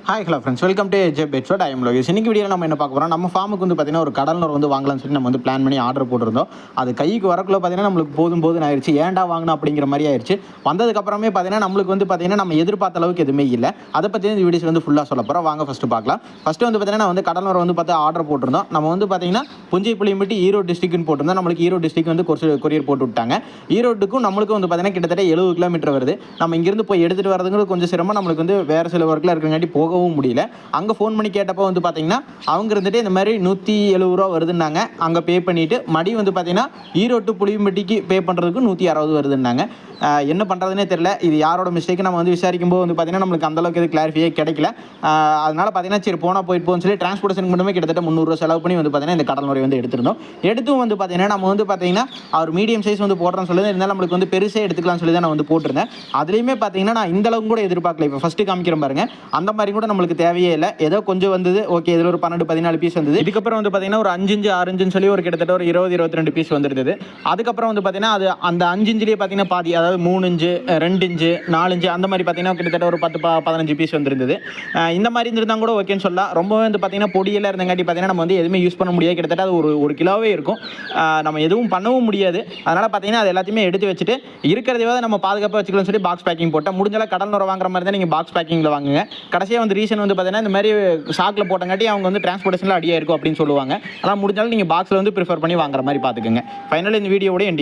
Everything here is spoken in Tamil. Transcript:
Hi hello friends, welcome to ஜே பெட்ஸோட். I am Lokesh. இன்னைக்கு வீடியோவில் நம்ம என்ன பார்க்க போகிறோம், நம்ம ஃபார்முக்கு வந்து பார்த்தீங்கன்னா ஒரு கடல் நுரை வந்து வாங்கலாம்னு சொல்லி நம்ம வந்து பிளான் பண்ணி ஆர்டர் போட்டிருந்தோம். அது கைக்கு வரக்குள்ள பார்த்தீங்கன்னா நம்மளுக்கு போதும் ஆயிடுச்சு, ஏன்டா வாங்கணும் அப்படிங்கிற மாதிரி ஆயிடுச்சு. வந்ததுக்கப்புறமே பார்த்தீங்கன்னா நம்மளுக்கு வந்து பார்த்தீங்கன்னா நம்ம எதிர்பார்த்த அளவுக்கு எதுவுமே இல்லை. அதை பற்றி இந்த வீடியோஸ் வந்து ஃபுல்லாக சொல்ல போகிறோம். வாங்க ஃபஸ்ட்டு பார்க்கலாம். ஃபஸ்ட்டு வந்து பார்த்தீங்கன்னா வந்து கடல் நுரை வந்து பார்த்து ஆர்டர் போட்டிருந்தோம். நம்ம வந்து பார்த்தீங்கன்னா புஞ்சை புளியம்பட்டி ஈரோடு டிஸ்ட்ரிக்ட்னு போட்டிருந்தோம். நம்மளுக்கு ஈரோடு டிஸ்ட்ரிக்ட் வந்து கொரியர் போட்டு விட்டாங்க. ஈரோட்டுக்கும் நம்மளுக்கும் வந்து பார்த்தீங்கன்னா கிட்டத்தட்ட 70 கிலோமீட்டர் வருது. நம்ம இங்கிருந்து போய் எடுத்துகிட்டு வரதுங்கிறது கொஞ்சம் சிரமம். நம்மளுக்கு வந்து வேறு சில ஒர்க்கில் இருக்கிறங்காட்டி போகவும் முடியல. அங்கே ஃபோன் பண்ணி கேட்டப்போ வந்து பார்த்தீங்கன்னா அவங்க இருந்துட்டு இந்த மாதிரி 170 ரூபா வருதுன்னாங்க. அங்கே பே பண்ணிவிட்டு மடி வந்து பார்த்தீங்கன்னா ஈரோட்டு புளியம்பட்டிக்கு பே பண்ணுறதுக்கு 160 வருதுன்னாங்க. என்ன பண்ணுறதுனே தெரியல. இது யாரோட மிஸ்டேக்கு நம்ம வந்து விசாரிக்கும் போது வந்து பார்த்தீங்கன்னா நம்மளுக்கு அந்தளவுக்கு எது கிளாரிஃபியே கிடைக்கல. அதனால் பார்த்தீங்கன்னா சரி போனால் போயிட்டு போகணும்னு சொல்லி டிரான்ஸ்போர்ட்டேஷன் மட்டுமே கிட்டத்தட்ட 300 ரூபா செலவு பண்ணி வந்து பார்த்தீங்கன்னா இந்த கடல் நுரை வந்து எடுத்திருந்தோம். எடுத்தும் வந்து பார்த்தீங்கன்னா நம்ம வந்து பார்த்தீங்கன்னா அவர் மீடியம் சைஸ் வந்து போடுறோன்னு சொல்லி இருந்தாலும் நம்மளுக்கு வந்து பெருசே எடுத்துக்கலாம்னு சொல்லி தான் நான் வந்து போட்டிருந்தேன். அதுலேயுமே பார்த்தீங்கன்னா நான் இந்த அளவுக்கு கூட எதிர்பார்க்கல. இப்போ ஃபஸ்ட்டு காமிக்கிறேன் பாருங்க, அந்த மாதிரி கூட நம்மளுக்கு தேவையே இல்லை. ஏதோ கொஞ்சம் வந்தது, ஓகே. இதில் ஒரு 12-14 பீஸ் வந்தது. இதுக்கப்புறம் வந்து பார்த்தீங்கன்னா ஒரு 5 இன்ச்சு 6 இன்ச்சுன்னு சொல்லி ஒரு கிட்டத்தட்ட ஒரு 20-22 பீஸ் வந்துருந்தது. அதுக்கப்புறம் வந்து பார்த்தீங்கன்னா அது அந்த 5 இன்ச்சிலேயே பார்த்தீங்கன்னா பாதி, அதாவது 3 இன்ச்சு 2 இன்ச்சு 4 இன்ச்சு அந்த மாதிரி பார்த்தீங்கன்னா கிட்டத்தட்ட ஒரு 10-15 பீஸ் வந்துருந்தது. இந்த மாதிரி இருந்திருந்தால் கூட ஓகேன்னு சொல்லலாம். ரொம்பவே வந்து பார்த்தீங்கன்னா பொடியெல்லாம் இருந்தங்காட்டி பார்த்தீங்கன்னா நம்ம வந்து எதுவுமே யூஸ் பண்ண முடியாது. கிட்டத்தட்ட அது ஒரு கிலோவே இருக்கும். நம்ம எதுவும் பண்ணவும் முடியாது. அதனால் பார்த்தீங்கன்னா அது எல்லாத்தையுமே எடுத்து வச்சுட்டு இருக்கிறதையாவது நம்ம பாதுகாப்பாக வச்சுக்கலாம்னு சொல்லி பாக்ஸ் பேக்கிங் போட்டேன். முடிஞ்சாலும் கடல் நுரை வாங்குற மாதிரி தான் நீங்கள் பாக்ஸ் பேக்கிங்கில் வாங்குங்க. கடைசியாக வந்து ரீசன் வந்து பார்த்தீங்கன்னா இந்த மாதிரி சாக்கில் போட்டங்காட்டி அவங்க வந்து டிரான்ஸ்போர்ட்டேஷனில் அடியாக இருக்கும் அப்படின்னு சொல்லுவாங்க. ஆனால் முடிஞ்சாலும் நீங்கள் பாக்ஸில் வந்து ப்ரிஃபர் பண்ணி வாங்குற மாதிரி பார்த்துக்கோங்க. ஃபைனலாக இந்த வீடியோவோட எண்டிங்